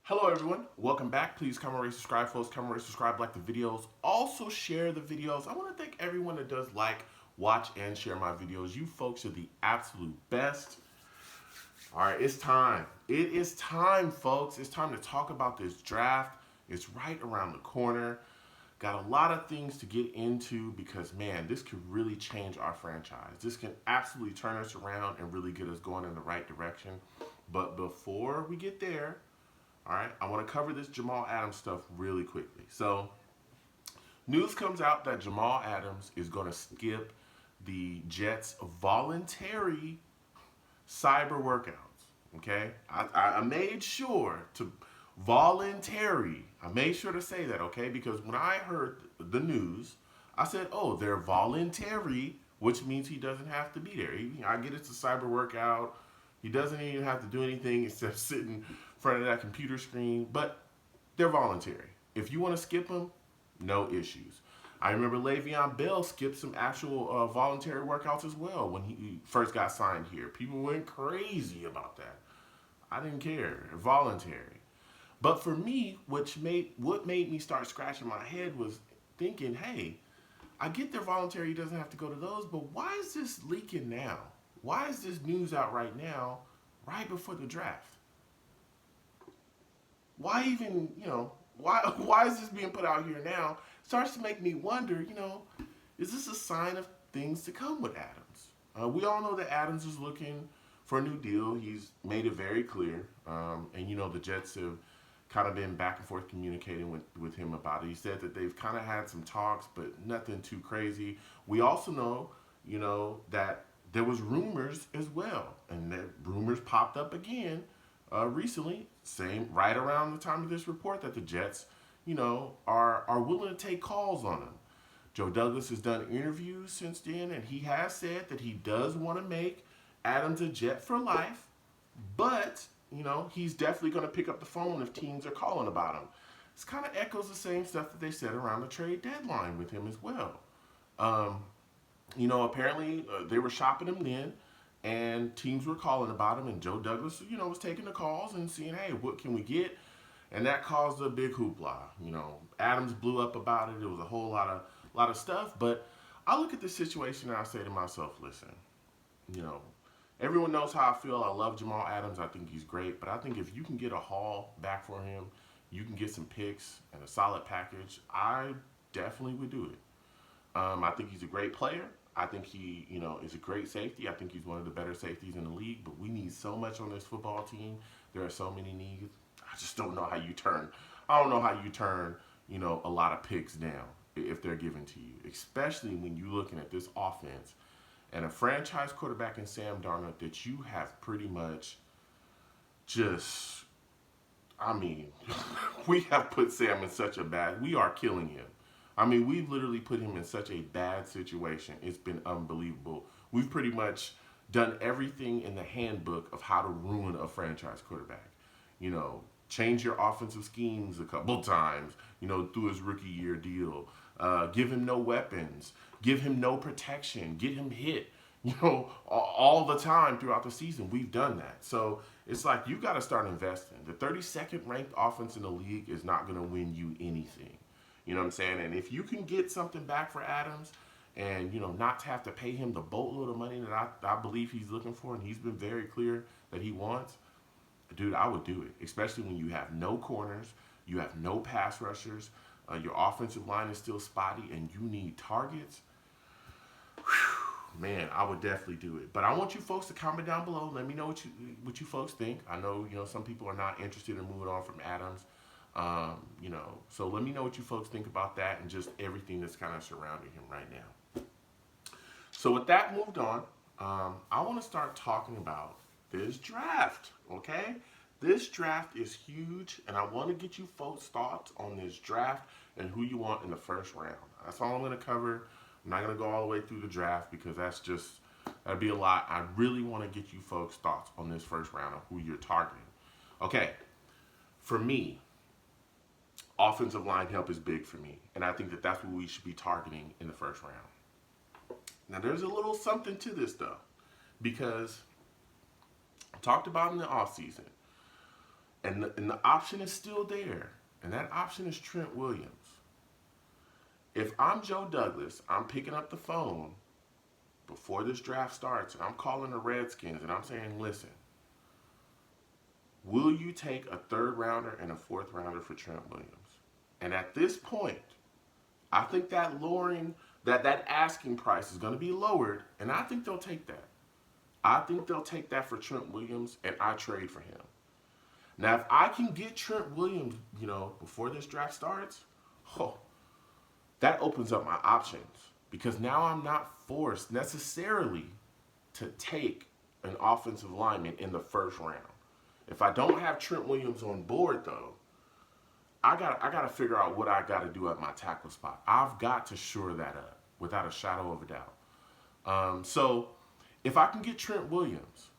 Hello everyone, welcome back. Please comment, rate, subscribe, folks. Comment, rate, subscribe, like the videos. Also share the videos. I want to thank everyone that does like, watch, and share my videos. You folks are the absolute best. All right, it's time. It is time, folks. It's time to talk about this draft. It's right around the corner. Got a lot of things to get into because, man, this could really change our franchise. This can absolutely turn us around and really get us going in the right direction. But before we get there, all right, I want to cover this Jamal Adams stuff really quickly. So, news comes out that Jamal Adams is going to skip the Jets' voluntary cyber workouts. Okay, I made sure to voluntary. I made sure to say that. Okay, because when I heard the news, I said, "Oh, they're voluntary," which means he doesn't have to be there. I get it's a cyber workout. He doesn't even have to do anything except sit in front of that computer screen. But they're voluntary. If you want to skip them, no issues. I remember Le'Veon Bell skipped some actual voluntary workouts as well when he first got signed here. People went crazy about that. I didn't care. Voluntary. But for me, what made me start scratching my head was thinking, hey, I get they're voluntary, he doesn't have to go to those, but why is this leaking now? Why is this news out right now, right before the draft? Why even, why is this being put out here now? Starts to make me wonder, is this a sign of things to come with Adams? We all know that Adams is looking for a new deal. He's made it very clear, and the Jets have kind of been back and forth communicating with him about it. He said that they've kind of had some talks, but nothing too crazy. We also know, that there was rumors as well, and that rumors popped up again recently, same right around the time of this report, that the Jets, are willing to take calls on him. Joe Douglas has done interviews since then, and he has said that he does want to make Adams a Jet for life, but he's definitely going to pick up the phone if teams are calling about him. This kind of echoes the same stuff that they said around the trade deadline with him as well. Um, apparently they were shopping him then, and teams were calling about him, and Joe Douglas, was taking the calls and seeing, hey, what can we get? And that caused a big hoopla. Adams blew up about it. It was a whole lot of stuff. But I look at this situation and I say to myself, listen, you know, everyone knows how I feel. I love Jamal Adams. I think he's great. But I think if you can get a haul back for him, you can get some picks and a solid package, I definitely would do it. I think he's a great player. I think he, is a great safety. I think he's one of the better safeties in the league. But we need so much on this football team. There are so many needs. I just don't know how you turn. I don't know how you turn, a lot of picks down if they're given to you, especially when you're looking at this offense and a franchise quarterback in Sam Darnold that you have pretty much just. I mean, we have put Sam in such a bad. We are killing him. I mean, we've literally put him in such a bad situation. It's been unbelievable. We've pretty much done everything in the handbook of how to ruin a franchise quarterback. Change your offensive schemes a couple times, through his rookie year deal. Give him no weapons. Give him no protection. Get him hit, all the time throughout the season. We've done that. So it's like you got to start investing. The 32nd ranked offense in the league is not going to win you anything. You know what I'm saying? And if you can get something back for Adams and, not to have to pay him the boatload of money that I believe he's looking for, and he's been very clear that he wants, dude, I would do it. Especially when you have no corners, you have no pass rushers, your offensive line is still spotty, and you need targets. Whew, man, I would definitely do it. But I want you folks to comment down below. Let me know what you folks think. I know some people are not interested in moving on from Adams. So let me know what you folks think about that and just everything that's kind of surrounding him right now. So with that moved on, I want to start talking about this draft. Okay, this draft is huge, and I want to get you folks' thoughts on this draft and who you want in the first round. That's all I'm going to cover. I'm not going to go all the way through the draft because that'd be a lot. I really want to get you folks' thoughts on this first round of who you're targeting. Okay, for me, offensive line help is big for me, and I think that that's what we should be targeting in the first round. Now, there's a little something to this though, because I talked about in the offseason. And the option is still there, and that option is Trent Williams. If I'm Joe Douglas, I'm picking up the phone before this draft starts, and I'm calling the Redskins, and I'm saying, listen, will you take a third rounder and a fourth rounder for Trent Williams? And at this point, I think that lowering that asking price is going to be lowered, and I think they'll take that. I think they'll take that for Trent Williams, and I trade for him. Now, if I can get Trent Williams, before this draft starts, oh, that opens up my options because now I'm not forced necessarily to take an offensive lineman in the first round. If I don't have Trent Williams on board, though, I gotta figure out what I gotta do at my tackle spot. I've got to shore that up without a shadow of a doubt. So if I can get Trent Williams,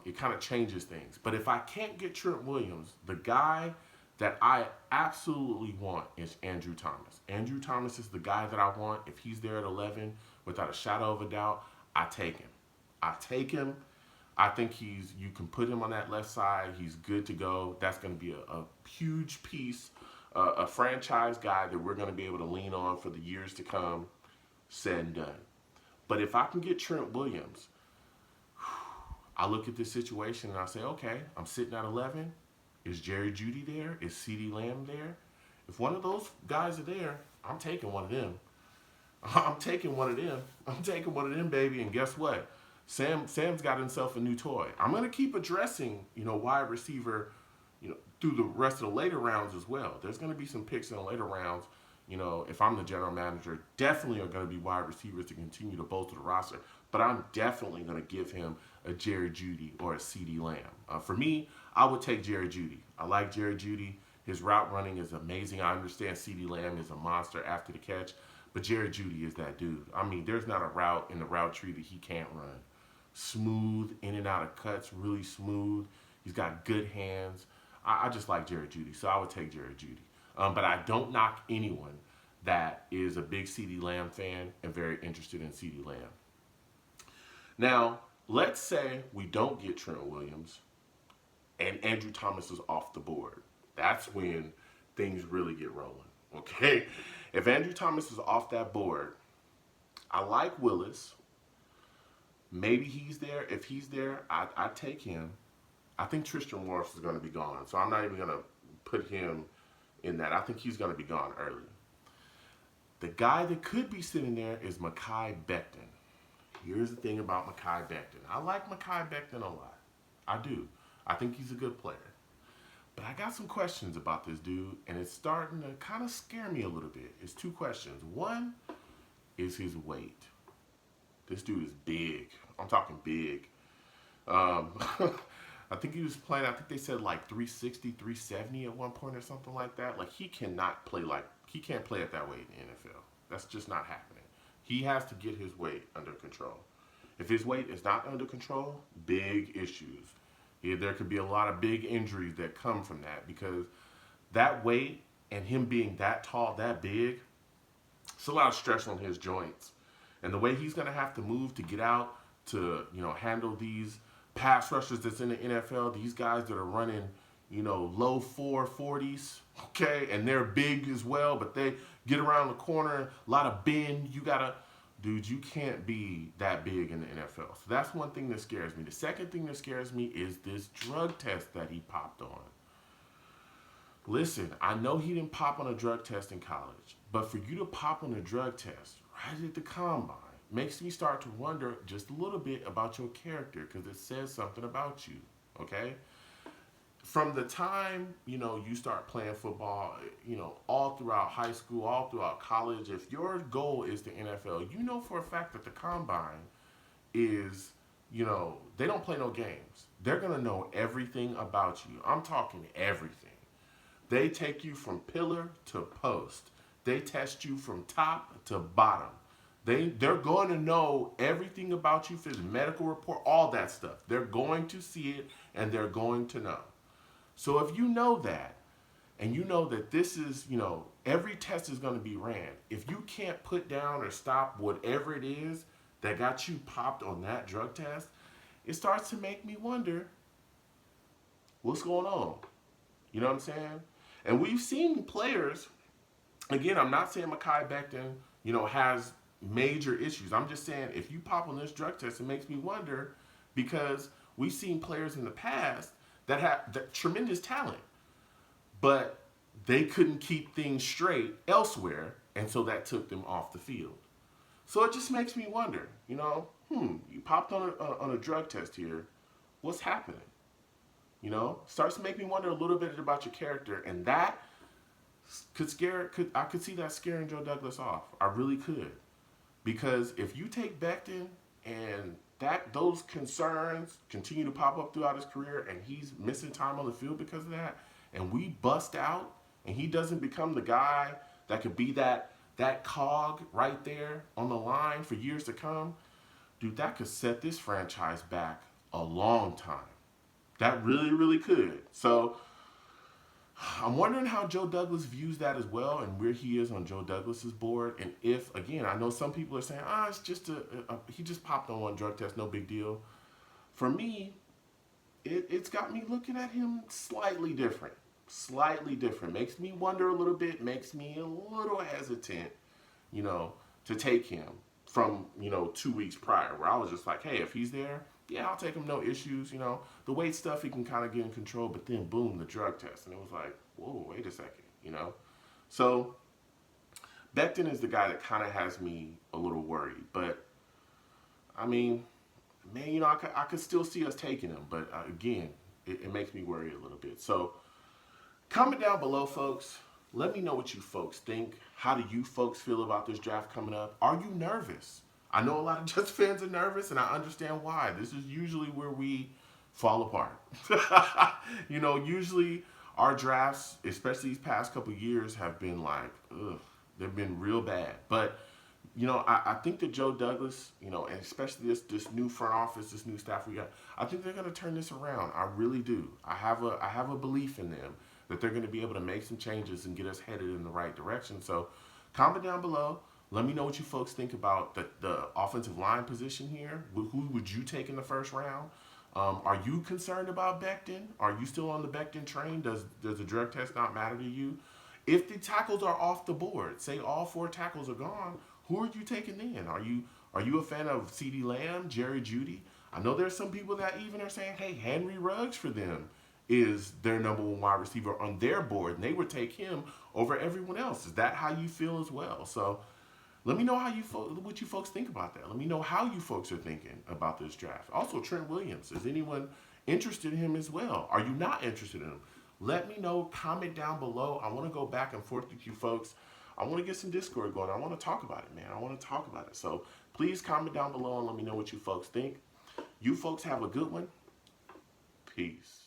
it kind of changes things. But if I can't get Trent Williams, the guy that I absolutely want is Andrew Thomas. Andrew Thomas is the guy that I want. If he's there at 11, without a shadow of a doubt, I take him. I take him. I think you can put him on that left side. He's good to go. That's going to be a huge piece, a franchise guy that we're going to be able to lean on for the years to come, said and done. But if I can get Trent Williams, I look at this situation and I say, okay, I'm sitting at 11. Is Jerry Jeudy there? Is CeeDee Lamb there? If one of those guys are there, I'm taking one of them. I'm taking one of them. I'm taking one of them, baby. And guess what? Sam's got himself a new toy. I'm going to keep addressing, wide receiver, through the rest of the later rounds as well. There's going to be some picks in the later rounds. If I'm the general manager, definitely are going to be wide receivers to continue to bolster the roster. But I'm definitely going to give him a Jerry Jeudy or a CeeDee Lamb. For me, I would take Jerry Jeudy. I like Jerry Jeudy. His route running is amazing. I understand CeeDee Lamb is a monster after the catch, but Jerry Jeudy is that dude. I mean, there's not a route in the route tree that he can't run. Smooth, in and out of cuts, really smooth. He's got good hands. I just like Jerry Jeudy, so I would take Jerry Jeudy. But I don't knock anyone that is a big CeeDee Lamb fan and very interested in CeeDee Lamb. Now, let's say we don't get Trent Williams and Andrew Thomas is off the board. That's when things really get rolling, okay? If Andrew Thomas is off that board, I like Willis. Maybe he's there. If he's there, I take him. I think Tristan Morris is going to be gone, so I'm not even going to put him in that. I think he's going to be gone early. The guy that could be sitting there is Mekhi Becton. Here's the thing about Mekhi Becton. I like Mekhi Becton a lot. I do. I think he's a good player. But I got some questions about this dude, and it's starting to kind of scare me a little bit. It's two questions. One is his weight. This dude is big. I'm talking big. I think he was playing, I think they said like 360, 370 at one point or something like that. Like he can't play at that weight in the NFL. That's just not happening. He has to get his weight under control. If his weight is not under control, big issues. There could be a lot of big injuries that come from that because that weight and him being that tall, that big, it's a lot of stress on his joints. And the way he's going to have to move to get out to, handle these pass rushers that's in the NFL, these guys that are running, low 440s, okay, and they're big as well, but they get around the corner, a lot of bend. You can't be that big in the NFL. So that's one thing that scares me. The second thing that scares me is this drug test that he popped on. Listen, I know he didn't pop on a drug test in college, but for you to pop on a drug test right at the combine makes me start to wonder just a little bit about your character because it says something about you, okay? From the time, you start playing football, all throughout high school, all throughout college, if your goal is the NFL, you know for a fact that the combine is, they don't play no games. They're going to know everything about you. I'm talking everything. They take you from pillar to post. They test you from top to bottom. They're going to know everything about you, his medical report, all that stuff. They're going to see it, and they're going to know. So if you know that, and you know that this is, every test is going to be ran, if you can't put down or stop whatever it is that got you popped on that drug test, it starts to make me wonder, What's going on? You know what I'm saying? And we've seen players, again, I'm not saying Mekhi Becton, has major issues. I'm just saying if you pop on this drug test, it makes me wonder because we've seen players in the past that have that tremendous talent, but they couldn't keep things straight elsewhere, and so that took them off the field. So it just makes me wonder, you popped on a drug test here. What's happening? Starts to make me wonder a little bit about your character, and that I could see that scaring Joe Douglas off. I really could, because if you take Becton and those concerns continue to pop up throughout his career, and he's missing time on the field because of that, and we bust out, and he doesn't become the guy that could be that cog right there on the line for years to come, dude, that could set this franchise back a long time. That really, really could. So I'm wondering how Joe Douglas views that as well, and where he is on Joe Douglas's board. And if, again, I know some people are saying, it's just he just popped on one drug test, no big deal. For me, it's got me looking at him slightly different. Slightly different. Makes me wonder a little bit, makes me a little hesitant, to take him from, 2 weeks prior, where I was just like, hey, if he's there, yeah, I'll take him, no issues. The weight stuff he can kind of get in control, but then boom, the drug test. And it was like, whoa, wait a second. So Becton is the guy that kind of has me a little worried. But, I mean, man, I could still see us taking him. But, again, it makes me worry a little bit. So comment down below, folks. Let me know what you folks think. How do you folks feel about this draft coming up? Are you nervous? I know a lot of Jets fans are nervous, and I understand why. This is usually where we fall apart. Usually our drafts, especially these past couple years, have been like, ugh, they've been real bad. But, I think that Joe Douglas, and especially this new front office, this new staff we got, I think they're going to turn this around. I really do. I have a belief in them that they're going to be able to make some changes and get us headed in the right direction. So comment down below. Let me know what you folks think about the offensive line position here. Who would you take in the first round? Are you concerned about Becton? Are you still on the Becton train? Does the drug test not matter to you? If the tackles are off the board, say all 4 tackles are gone, who are you taking then? Are you a fan of CeeDee Lamb, Jerry Jeudy? I know there's some people that even are saying, hey, Henry Ruggs for them is their number 1 wide receiver on their board, and they would take him over everyone else. Is that how you feel as well? So let me know what you folks think about that. Let me know how you folks are thinking about this draft. Also, Trent Williams. Is anyone interested in him as well? Are you not interested in him? Let me know. Comment down below. I want to go back and forth with you folks. I want to get some Discord going. I want to talk about it, man. I want to talk about it. So please comment down below and let me know what you folks think. You folks have a good one. Peace.